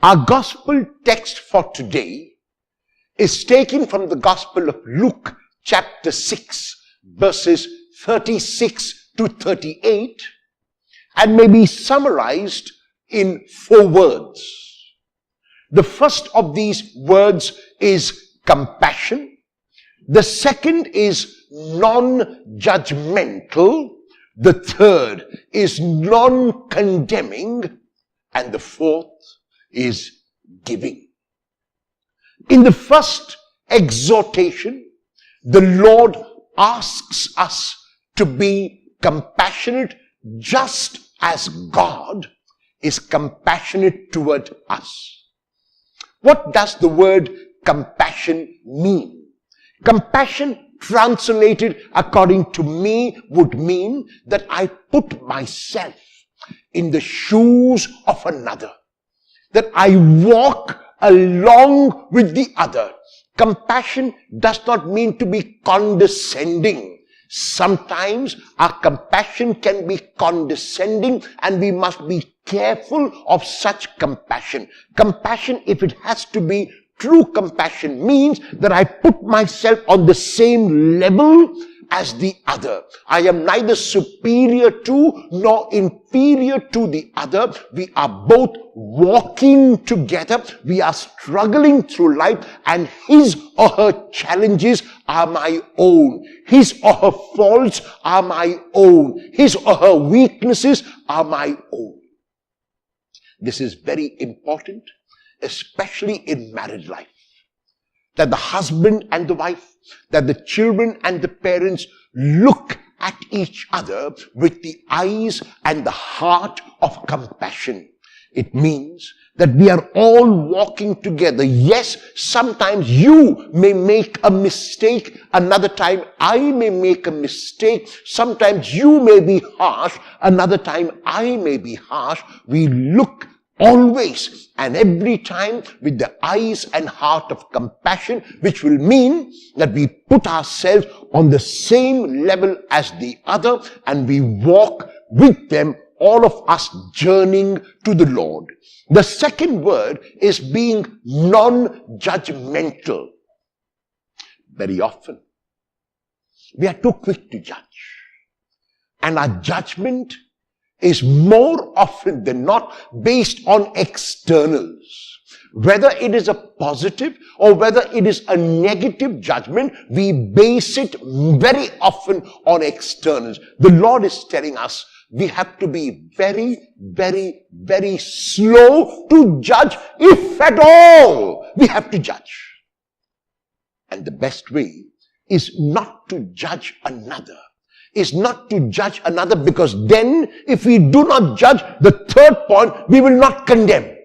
Our gospel text for today is taken from the Gospel of Luke chapter 6 verses 36 to 38 and may be summarized in 4 words. The first of these words is compassion. The second is non-judgmental. The third is non-condemning. And the fourth is giving. In the first exhortation, the Lord asks us to be compassionate just as God is compassionate toward us. What does the word compassion mean? Compassion translated according to me would mean that I put myself in the shoes of another, that I walk along with the other. Compassion does not mean to be condescending. Sometimes our compassion can be condescending and we must be careful of such compassion. Compassion, if it has to be true compassion, means that I put myself on the same level as the other. I am neither superior to nor inferior to the other. We are both walking together. We are struggling through life, and his or her challenges are my own. His or her faults are my own. His or her weaknesses are my own. This is very important, especially in married life, that the husband and the wife, that the children and the parents look at each other with the eyes and the heart of compassion. It means that we are all walking together. Yes, sometimes you may make a mistake. Another time I may make a mistake. Sometimes you may be harsh. Another time I may be harsh. We look always and every time with the eyes and heart of compassion, which will mean that we put ourselves on the same level as the other and we walk with them, all of us journeying to the Lord. The second word is being non-judgmental. Very often, we are too quick to judge. And our judgment is more often than not based on externals. Whether it is a positive or whether it is a negative judgment, we base it very often on externals. The Lord is telling us we have to be very, very, very slow to judge, if at all we have to judge. And the best way is not to judge another. Is not to judge another, because then if we do not judge, the third point, we will not condemn.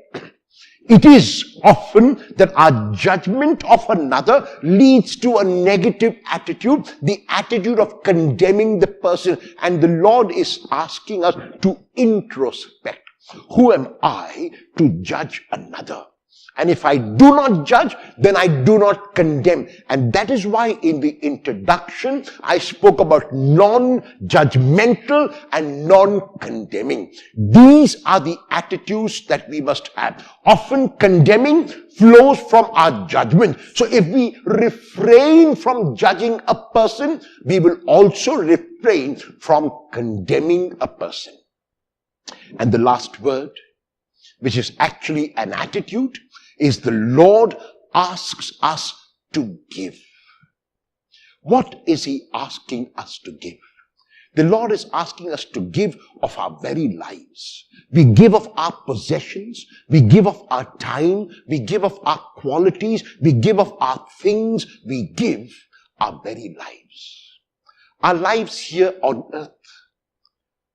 It is often that our judgment of another leads to a negative attitude, the attitude of condemning the person. And the Lord is asking us to introspect. Who am I to judge another? And if I do not judge, then I do not condemn. And that is why in the introduction, I spoke about non-judgmental and non-condemning. These are the attitudes that we must have. Often condemning flows from our judgment. So if we refrain from judging a person, we will also refrain from condemning a person. And the last word, which is actually an attitude, is the Lord asks us to give. What is he asking us to give? The Lord is asking us to give of our very lives. We give of our possessions. We give of our time. We give of our qualities. We give of our things. We give our very lives. Our lives here on earth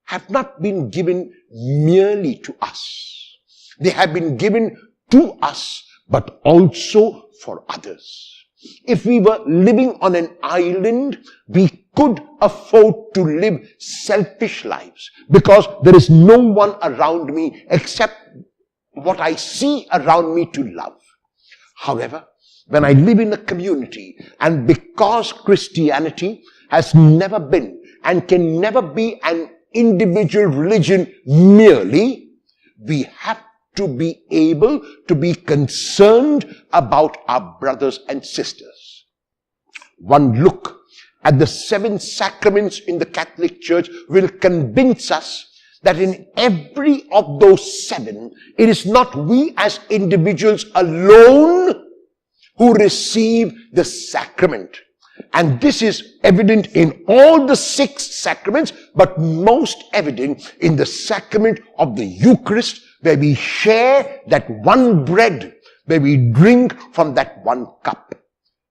have not been given merely to us. They have been given to us, but also for others. If we were living on an island, we could afford to live selfish lives because there is no one around me except what I see around me to love. However, when I live in a community, and because Christianity has never been and can never be an individual religion merely, we have to be able to be concerned about our brothers and sisters. One look at the 7 sacraments in the Catholic Church will convince us that in every of those 7, it is not we as individuals alone who receive the sacrament. And this is evident in all the 6 sacraments, but most evident in the sacrament of the Eucharist, where we share that one bread, where we drink from that one cup.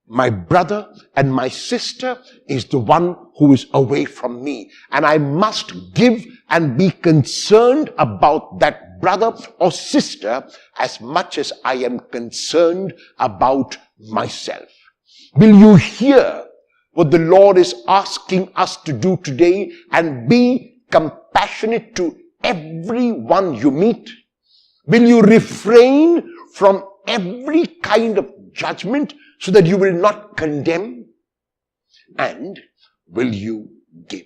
My brother and my sister is the one who is away from me, and I must give and be concerned about that brother or sister as much as I am concerned about myself. Will you hear what the Lord is asking us to do today and be compassionate to everyone you meet? Will you refrain from every kind of judgment so that you will not condemn? And will you give?